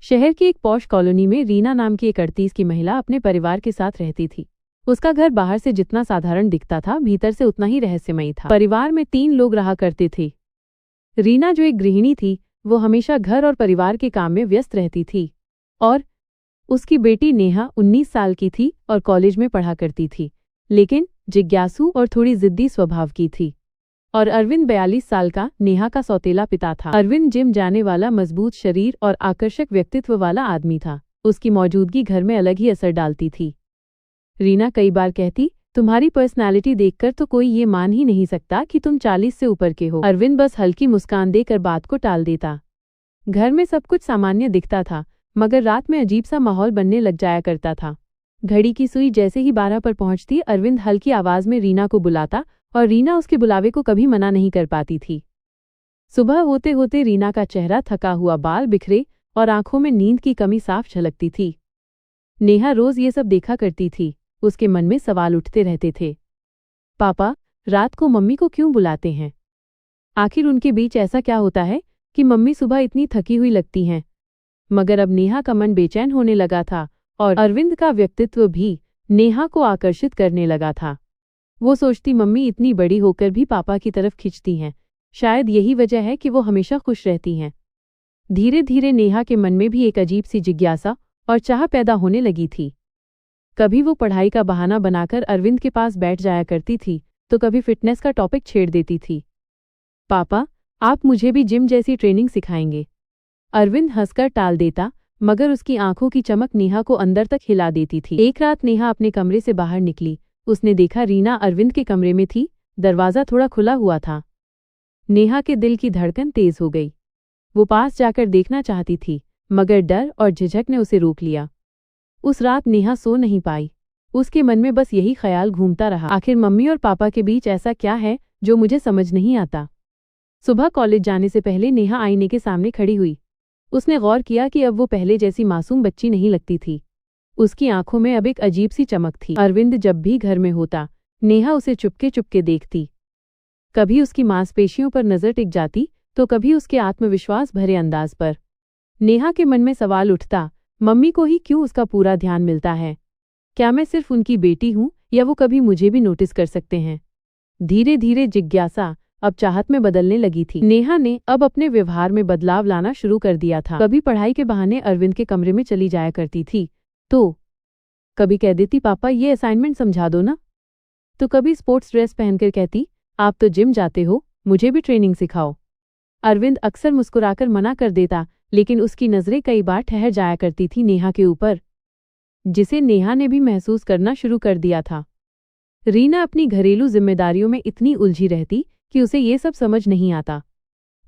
शहर की एक पॉश कॉलोनी में रीना नाम की एक 38 की महिला अपने परिवार के साथ रहती थी। उसका घर बाहर से जितना साधारण दिखता था, भीतर से उतना ही रहस्यमयी था। परिवार में 3 लोग रहा करते थे। रीना जो एक गृहिणी थी, वो हमेशा घर और परिवार के काम में व्यस्त रहती थी, और उसकी बेटी नेहा 19 साल की थी और कॉलेज में पढ़ा करती थी, लेकिन जिज्ञासु और थोड़ी जिद्दी स्वभाव की थी। और अरविंद 42 साल का नेहा का सौतेला पिता था। अरविंद जिम जाने वाला, मजबूत शरीर और आकर्षक व्यक्तित्व वाला आदमी था। उसकी मौजूदगी घर में अलग ही असर डालती थी। रीना कई बार कहती, तुम्हारी पर्सनालिटी देखकर तो कोई ये मान ही नहीं सकता कि तुम 40 से ऊपर के हो। अरविंद बस हल्की मुस्कान देकर बात को टाल देता। घर में सब कुछ सामान्य दिखता था, मगर रात में अजीब सा माहौल बनने लग जाया करता था। घड़ी की सुई जैसे ही 12 पर पहुंचती, अरविंद हल्की आवाज में रीना को बुलाता और रीना उसके बुलावे को कभी मना नहीं कर पाती थी। सुबह होते होते रीना का चेहरा थका हुआ, बाल बिखरे और आंखों में नींद की कमी साफ झलकती थी। नेहा रोज ये सब देखा करती थी। उसके मन में सवाल उठते रहते थे। पापा रात को मम्मी को क्यों बुलाते हैं? आखिर उनके बीच ऐसा क्या होता है कि मम्मी सुबह इतनी थकी हुई लगती हैं? मगर अब नेहा का मन बेचैन होने लगा था और अरविंद का व्यक्तित्व भी नेहा को आकर्षित करने लगा था। वो सोचती, मम्मी इतनी बड़ी होकर भी पापा की तरफ खिंचती हैं, शायद यही वजह है कि वो हमेशा खुश रहती हैं। धीरे धीरे नेहा के मन में भी एक अजीब सी जिज्ञासा और चाह पैदा होने लगी थी। कभी वो पढ़ाई का बहाना बनाकर अरविंद के पास बैठ जाया करती थी, तो कभी फिटनेस का टॉपिक छेड़ देती थी। पापा आप मुझे भी जिम जैसी ट्रेनिंग सिखाएंगे? अरविंद हंसकर टाल देता, मगर उसकी आंखों की चमक नेहा को अंदर तक हिला देती थी। एक रात नेहा अपने कमरे से बाहर निकली। उसने देखा रीना अरविंद के कमरे में थी। दरवाजा थोड़ा खुला हुआ था। नेहा के दिल की धड़कन तेज हो गई। वो पास जाकर देखना चाहती थी, मगर डर और झिझक ने उसे रोक लिया। उस रात नेहा सो नहीं पाई। उसके मन में बस यही ख्याल घूमता रहा, आखिर मम्मी और पापा के बीच ऐसा क्या है जो मुझे समझ नहीं आता। सुबह कॉलेज जाने से पहले नेहा आईने के सामने खड़ी हुई। उसने गौर किया कि अब वो पहले जैसी मासूम बच्ची नहीं लगती थी। उसकी आंखों में अब एक अजीब सी चमक थी। अरविंद जब भी घर में होता, नेहा उसे चुपके चुपके देखती। कभी उसकी मांसपेशियों पर नजर टिक जाती, तो कभी उसके आत्मविश्वास भरे अंदाज पर। नेहा के मन में सवाल उठता, मम्मी को ही क्यों उसका पूरा ध्यान मिलता है? क्या मैं सिर्फ उनकी बेटी हूं, या वो कभी मुझे भी नोटिस कर सकते हैं? धीरे धीरे जिज्ञासा अब चाहत में बदलने लगी थी। नेहा ने अब अपने व्यवहार में बदलाव लाना शुरू कर दिया था। कभी पढ़ाई के बहाने अरविंद के कमरे में चली जाया करती थी, तो कभी कह देती, पापा ये असाइनमेंट समझा दो ना। तो कभी स्पोर्ट्स ड्रेस पहनकर कहती, आप तो जिम जाते हो, मुझे भी ट्रेनिंग सिखाओ। अरविंद अक्सर मुस्कुराकर मना कर देता, लेकिन उसकी नजरें कई बार ठहर जाया करती थी नेहा के ऊपर, जिसे नेहा ने भी महसूस करना शुरू कर दिया था। रीना अपनी घरेलू जिम्मेदारियों में इतनी उलझी रहती कि उसे ये सब समझ नहीं आता।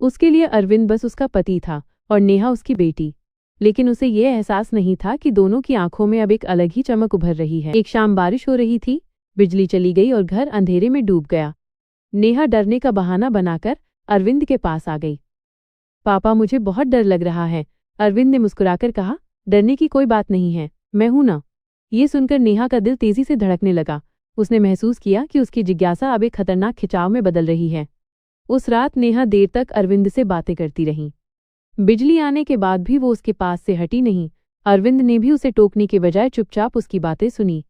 उसके लिए अरविंद बस उसका पति था और नेहा उसकी बेटी, लेकिन उसे ये एहसास नहीं था कि दोनों की आंखों में अब एक अलग ही चमक उभर रही है। एक शाम बारिश हो रही थी, बिजली चली गई और घर अंधेरे में डूब गया। नेहा डरने का बहाना बनाकर अरविंद के पास आ गई। पापा मुझे बहुत डर लग रहा है, अरविंद ने मुस्कुराकर कहा। डरने की कोई बात नहीं है, मैं हूं ना। ये सुनकर नेहा का दिल तेजी से धड़कने लगा। उसने महसूस किया कि उसकी जिज्ञासा अब एक खतरनाक खिंचाव में बदल रही है। उस रात नेहा देर तक अरविंद से बातें करती रही। बिजली आने के बाद भी वो उसके पास से हटी नहीं। अरविंद ने भी उसे टोकने के बजाय चुपचाप उसकी बातें सुनी।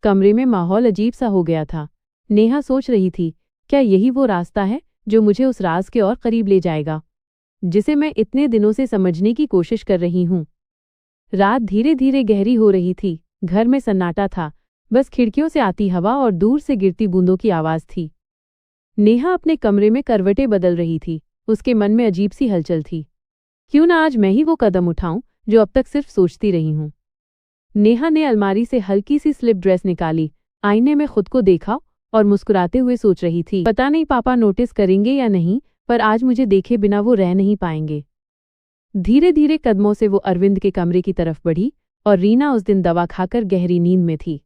कमरे में माहौल अजीब सा हो गया था। नेहा सोच रही थी, क्या यही वो रास्ता है जो मुझे उस राज के और करीब ले जाएगा, जिसे मैं इतने दिनों से समझने की कोशिश कर रही हूँ। रात धीरे धीरे गहरी हो रही थी। घर में सन्नाटा था, बस खिड़कियों से आती हवा और दूर से गिरती बूंदों की आवाज थी। नेहा अपने कमरे में करवटें बदल रही थी। उसके मन में अजीब सी हलचल थी। क्यों ना आज मैं ही वो कदम उठाऊं जो अब तक सिर्फ सोचती रही हूं। नेहा ने अलमारी से हल्की सी स्लिप ड्रेस निकाली, आईने में खुद को देखा और मुस्कुराते हुए सोच रही थी, पता नहीं पापा नोटिस करेंगे या नहीं, पर आज मुझे देखे बिना वो रह नहीं पाएंगे। धीरे धीरे कदमों से वो अरविंद के कमरे की तरफ बढ़ी और रीना उस दिन दवा खाकर गहरी नींद में थी।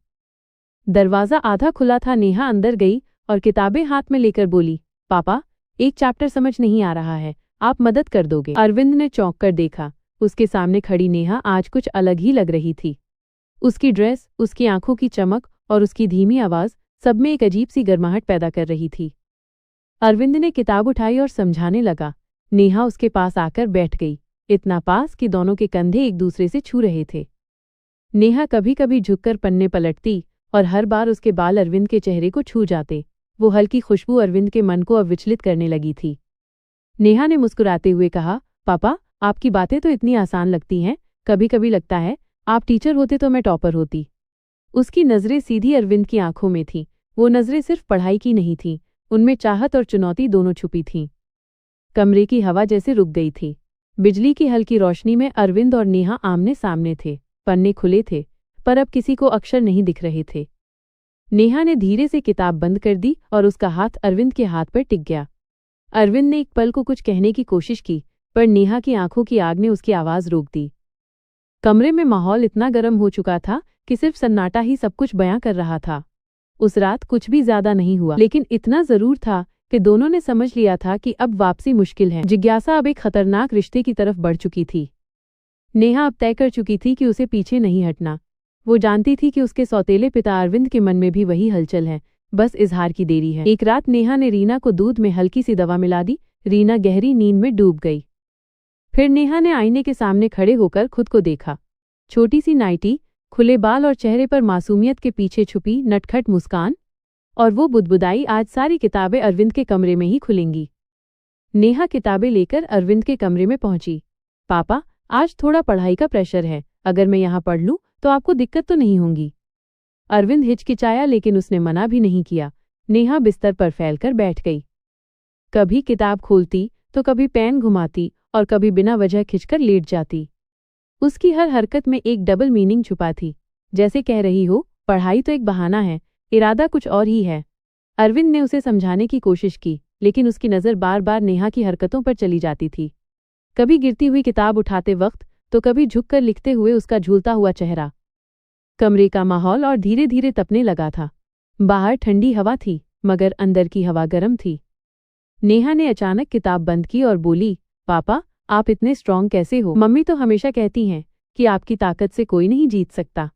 दरवाजा आधा खुला था। नेहा अंदर गई और किताबें हाथ में लेकर बोली, पापा एक चैप्टर समझ नहीं आ रहा है, आप मदद कर दोगे? अरविंद ने चौंक कर देखा। उसके सामने खड़ी नेहा आज कुछ अलग ही लग रही थी। उसकी ड्रेस, उसकी आंखों की चमक और उसकी धीमी आवाज सब में एक अजीब सी गर्माहट पैदा कर रही थी। अरविंद ने किताब उठाई और समझाने लगा। नेहा उसके पास आकर बैठ गई। इतना पास कि दोनों के कंधे एक दूसरे से छू रहे थे। नेहा कभी कभी झुककर पन्ने पलटती और हर बार उसके बाल अरविंद के चेहरे को छू जाते। वो हल्की खुशबू अरविंद के मन को अब विचलित करने लगी थी। नेहा ने मुस्कुराते हुए कहा, पापा, आपकी बातें तो इतनी आसान लगती हैं, कभी कभी लगता है आप टीचर होते तो मैं टॉपर होती। उसकी नजरें सीधी अरविंद की आंखों में थीं। वो नजरें सिर्फ पढ़ाई की नहीं थीं, उनमें चाहत और चुनौती दोनों छुपी थीं। कमरे की हवा जैसे रुक गई थी। बिजली की हल्की रोशनी में अरविंद और नेहा आमने सामने थे। पन्ने खुले थे, पर अब किसी को अक्षर नहीं दिख रहे थे। नेहा ने धीरे से किताब बंद कर दी और उसका हाथ अरविंद के हाथ पर टिक गया। अरविंद ने एक पल को कुछ कहने की कोशिश की, पर नेहा की आंखों की आग ने उसकी आवाज रोक दी। कमरे में माहौल इतना गर्म हो चुका था कि सिर्फ सन्नाटा ही सब कुछ बयां कर रहा था। उस रात कुछ भी ज्यादा नहीं हुआ, लेकिन इतना जरूर था कि दोनों ने समझ लिया था कि अब वापसी मुश्किल है। जिज्ञासा अब एक खतरनाक रिश्ते की तरफ बढ़ चुकी थी। नेहा अब तय कर चुकी थी कि उसे पीछे नहीं हटना। वो जानती थी कि उसके सौतेले पिता अरविंद के मन में भी वही हलचल है, बस इजहार की देरी है। एक रात नेहा ने रीना को दूध में हल्की सी दवा मिला दी। रीना गहरी नींद में डूब गई। फिर नेहा ने आईने के सामने खड़े होकर खुद को देखा। छोटी सी नाइटी, खुले बाल और चेहरे पर मासूमियत के पीछे छुपी नटखट मुस्कान। और वो बुदबुदाई, आज सारी किताबें अरविंद के कमरे में ही खुलेंगी। नेहा किताबें लेकर अरविंद के कमरे में पहुंची। पापा, आज थोड़ा पढ़ाई का प्रेशर है, अगर मैं यहाँ पढ़ लूँ तो आपको दिक्कत तो नहीं होगी। अरविंद हिचकिचाया, लेकिन उसने मना भी नहीं किया। नेहा बिस्तर पर फैलकर बैठ गई। कभी किताब खोलती तो कभी पेन घुमाती और कभी बिना वजह खिंचकर लेट जाती। उसकी हर हरकत में एक डबल मीनिंग छुपा थी, जैसे कह रही हो पढ़ाई तो एक बहाना है, इरादा कुछ और ही है। अरविंद ने उसे समझाने की कोशिश की, लेकिन उसकी नज़र बार बार नेहा की हरकतों पर चली जाती थी। कभी गिरती हुई किताब उठाते वक्त तो कभी झुककर लिखते हुए उसका झूलता हुआ चेहरा। कमरे का माहौल और धीरे धीरे तपने लगा था। बाहर ठंडी हवा थी, मगर अंदर की हवा गर्म थी। नेहा ने अचानक किताब बंद की और बोली, पापा, आप इतने स्ट्रांग कैसे हो? मम्मी तो हमेशा कहती हैं कि आपकी ताकत से कोई नहीं जीत सकता।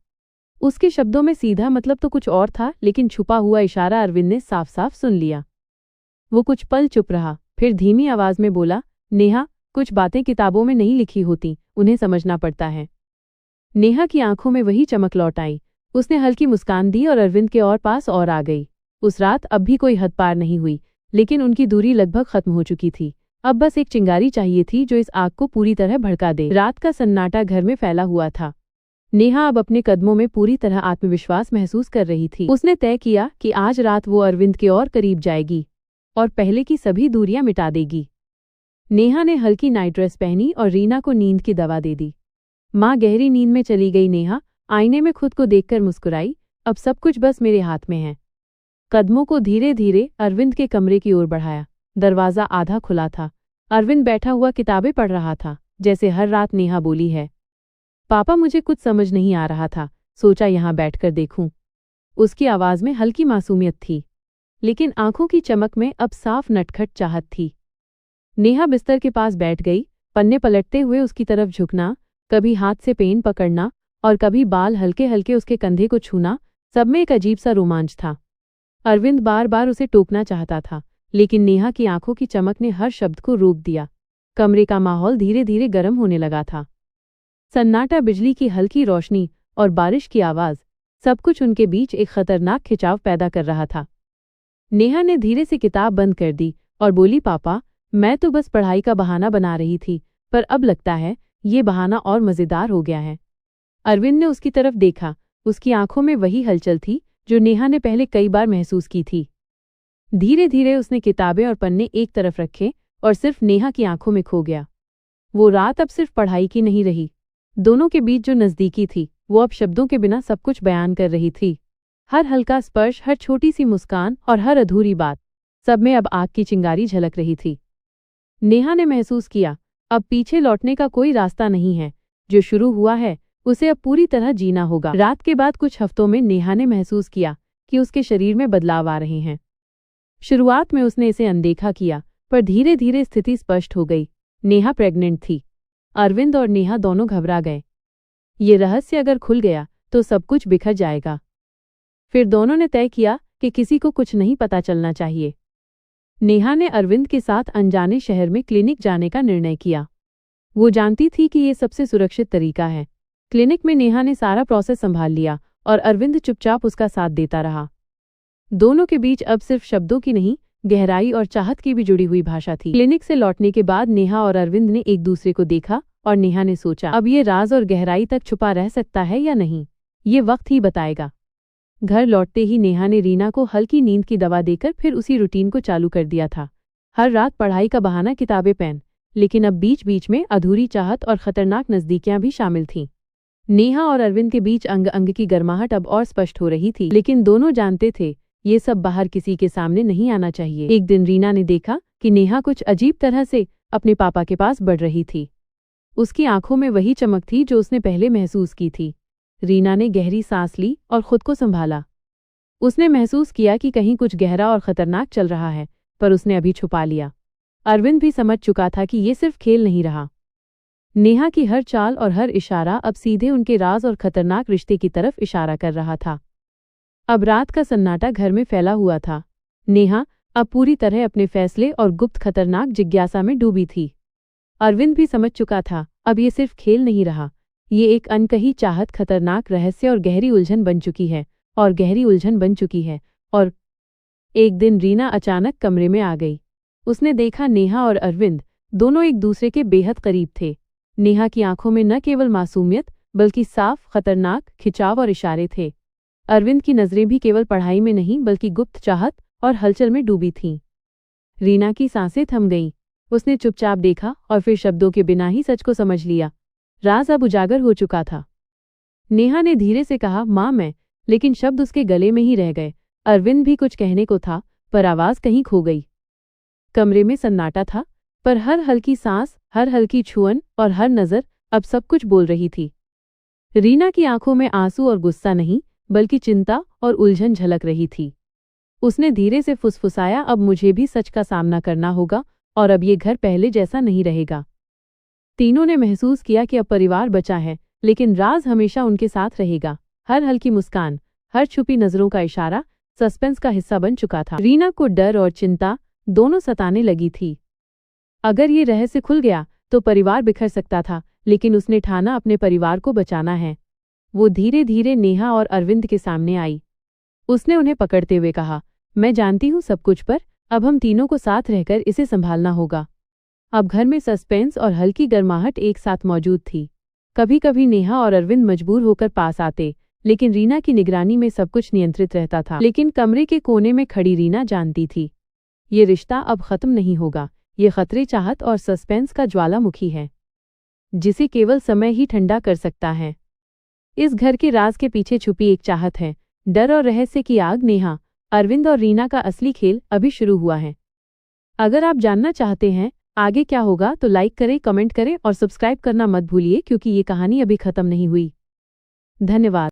उसके शब्दों में सीधा मतलब तो कुछ और था, लेकिन छुपा हुआ इशारा अरविंद ने साफ साफ सुन लिया। वो कुछ पल चुप रहा, फिर धीमी आवाज में बोला, नेहा, कुछ बातें किताबों में नहीं लिखी होती, उन्हें समझना पड़ता है। नेहा की आंखों में वही चमक लौट आई। उसने हल्की मुस्कान दी और अरविंद के और पास और आ गई। उस रात अब भी कोई हद पार नहीं हुई, लेकिन उनकी दूरी लगभग खत्म हो चुकी थी। अब बस एक चिंगारी चाहिए थी जो इस आग को पूरी तरह भड़का दे। रात का सन्नाटा घर में फैला हुआ था। नेहा अब अपने कदमों में पूरी तरह आत्मविश्वास महसूस कर रही थी। उसने तय किया कि आज रात वो अरविंद के और करीब जाएगी और पहले की सभी दूरियां मिटा देगी। नेहा ने हल्की नाइट ड्रेस पहनी और रीना को नींद की दवा दे दी। माँ गहरी नींद में चली गई। नेहा आईने में खुद को देखकर मुस्कुराई, अब सब कुछ बस मेरे हाथ में है। कदमों को धीरे धीरे अरविंद के कमरे की ओर बढ़ाया। दरवाजा आधा खुला था। अरविंद बैठा हुआ किताबें पढ़ रहा था। जैसे हर रात नेहा बोली है, पापा, मुझे कुछ समझ नहीं आ रहा था, सोचा यहाँ बैठकर देखूं। उसकी आवाज में हल्की मासूमियत थी, लेकिन आंखों की चमक में अब साफ नटखट चाहत थी। नेहा बिस्तर के पास बैठ गई। पन्ने पलटते हुए उसकी तरफ झुकना, कभी हाथ से पेन पकड़ना और कभी बाल हल्के हल्के उसके कंधे को छूना, सब में एक अजीब सा रोमांच था। अरविंद बार बार उसे टोकना चाहता था, लेकिन नेहा की आंखों की चमक ने हर शब्द को रोक दिया। कमरे का माहौल धीरे धीरे गर्म होने लगा था। सन्नाटा, बिजली की हल्की रोशनी और बारिश की आवाज, सब कुछ उनके बीच एक खतरनाक खिंचाव पैदा कर रहा था। नेहा ने धीरे से किताब बंद कर दी और बोली, पापा, मैं तो बस पढ़ाई का बहाना बना रही थी, पर अब लगता है ये बहाना और मजेदार हो गया है। अरविंद ने उसकी तरफ देखा। उसकी आंखों में वही हलचल थी जो नेहा ने पहले कई बार महसूस की थी। धीरे धीरे उसने किताबें और पन्ने एक तरफ रखे और सिर्फ नेहा की आंखों में खो गया। वो रात अब सिर्फ पढ़ाई की नहीं रही। दोनों के बीच जो नजदीकी थी, वो अब शब्दों के बिना सब कुछ बयान कर रही थी। हर हल्का स्पर्श, हर छोटी सी मुस्कान और हर अधूरी बात, सब में अब आग की चिंगारी झलक रही थी। नेहा ने महसूस किया, अब पीछे लौटने का कोई रास्ता नहीं है। जो शुरू हुआ है उसे अब पूरी तरह जीना होगा। रात के बाद कुछ हफ्तों में नेहा ने महसूस किया कि उसके शरीर में बदलाव आ रहे हैं। शुरुआत में उसने इसे अनदेखा किया, पर धीरे धीरे स्थिति स्पष्ट हो गई। नेहा प्रेग्नेंट थी। अरविंद और नेहा दोनों घबरा गए। ये रहस्य अगर खुल गया तो सब कुछ बिखर जाएगा। फिर दोनों ने तय किया कि किसी को कुछ नहीं पता चलना चाहिए। नेहा ने अरविंद के साथ अनजाने शहर में क्लिनिक जाने का निर्णय किया। वो जानती थी कि ये सबसे सुरक्षित तरीका है। क्लिनिक में नेहा ने सारा प्रोसेस संभाल लिया और अरविंद चुपचाप उसका साथ देता रहा। दोनों के बीच अब सिर्फ शब्दों की नहीं, गहराई और चाहत की भी जुड़ी हुई भाषा थी। क्लिनिक से लौटने के बाद नेहा और अरविंद ने एक दूसरे को देखा और नेहा ने सोचा, अब ये राज और गहराई तक छुपा रह सकता है या नहीं, ये वक्त ही बताएगा। घर लौटते ही नेहा ने रीना को हल्की नींद की दवा देकर फिर उसी रूटीन को चालू कर दिया था। हर रात पढ़ाई का बहाना, किताबें पेन, लेकिन अब बीच बीच में अधूरी चाहत और खतरनाक नजदीकियां भी शामिल थीं। नेहा और अरविंद के बीच अंग अंग की गर्माहट अब और स्पष्ट हो रही थी, लेकिन दोनों जानते थे ये सब बाहर किसी के सामने नहीं आना चाहिए। एक दिन रीना ने देखा कि नेहा कुछ अजीब तरह से अपने पापा के पास बढ़ रही थी। उसकी आंखों में वही चमक थी जो उसने पहले महसूस की थी। रीना ने गहरी सांस ली और खुद को संभाला। उसने महसूस किया कि कहीं कुछ गहरा और खतरनाक चल रहा है, पर उसने अभी छुपा लिया। अरविंद भी समझ चुका था कि ये सिर्फ खेल नहीं रहा। नेहा की हर चाल और हर इशारा अब सीधे उनके राज और खतरनाक रिश्ते की तरफ इशारा कर रहा था। अब रात का सन्नाटा घर में फैला हुआ था। नेहा अब पूरी तरह अपने फैसले और गुप्त खतरनाक जिज्ञासा में डूबी थी। अरविंद भी समझ चुका था, अब ये सिर्फ खेल नहीं रहा, ये एक अनकही चाहत, खतरनाक रहस्य और गहरी उलझन बन चुकी है। और एक दिन रीना अचानक कमरे में आ गई। उसने देखा नेहा और अरविंद दोनों एक दूसरे के बेहद करीब थे। नेहा की आंखों में न केवल मासूमियत बल्कि साफ, खतरनाक खिंचाव और इशारे थे। अरविंद की नजरें भी केवल पढ़ाई में नहीं बल्कि गुप्त चाहत और हलचल में डूबी थीं। रीना की सांसें थम गईं। उसने चुपचाप देखा और फिर शब्दों के बिना ही सच को समझ लिया। राज अब उजागर हो चुका था। नेहा ने धीरे से कहा, माँ मैं, लेकिन शब्द उसके गले में ही रह गए। अरविंद भी कुछ कहने को था, पर आवाज कहीं खो गई। कमरे में सन्नाटा था, पर हर हल्की सांस, हर हल्की छुअन और हर नजर अब सब कुछ बोल रही थी। रीना की आंखों में आंसू और गुस्सा नहीं बल्कि चिंता और उलझन झलक रही थी। उसने धीरे से फुसफुसाया, अब मुझे भी सच का सामना करना होगा और अब ये घर पहले जैसा नहीं रहेगा। तीनों ने महसूस किया कि अब परिवार बचा है, लेकिन राज हमेशा उनके साथ रहेगा। हर हल्की मुस्कान, हर छुपी नजरों का इशारा सस्पेंस का हिस्सा बन चुका था। रीना को डर और चिंता दोनों सताने लगी थी। अगर ये रहस्य खुल गया तो परिवार बिखर सकता था, लेकिन उसने ठाना अपने परिवार को बचाना है। वो धीरे धीरे नेहा और अरविंद के सामने आई। उसने उन्हें पकड़ते हुए कहा, मैं जानती हूँ सब कुछ, पर अब हम तीनों को साथ रहकर इसे संभालना होगा। अब घर में सस्पेंस और हल्की गर्माहट एक साथ मौजूद थी। कभी कभी नेहा और अरविंद मजबूर होकर पास आते, लेकिन रीना की निगरानी में सब कुछ नियंत्रित रहता था। लेकिन कमरे के कोने में खड़ी रीना जानती थी, ये रिश्ता अब खत्म नहीं होगा। ये खतरे, चाहत और सस्पेंस का ज्वालामुखी है, जिसे केवल समय ही ठंडा कर सकता है। इस घर के राज के पीछे छुपी एक चाहत है, डर और रहस्य की आग। नेहा, अरविंद और रीना का असली खेल अभी शुरू हुआ है। अगर आप जानना चाहते हैं आगे क्या होगा तो लाइक करें, कमेंट करें और सब्सक्राइब करना मत भूलिए, क्योंकि ये कहानी अभी खत्म नहीं हुई। धन्यवाद।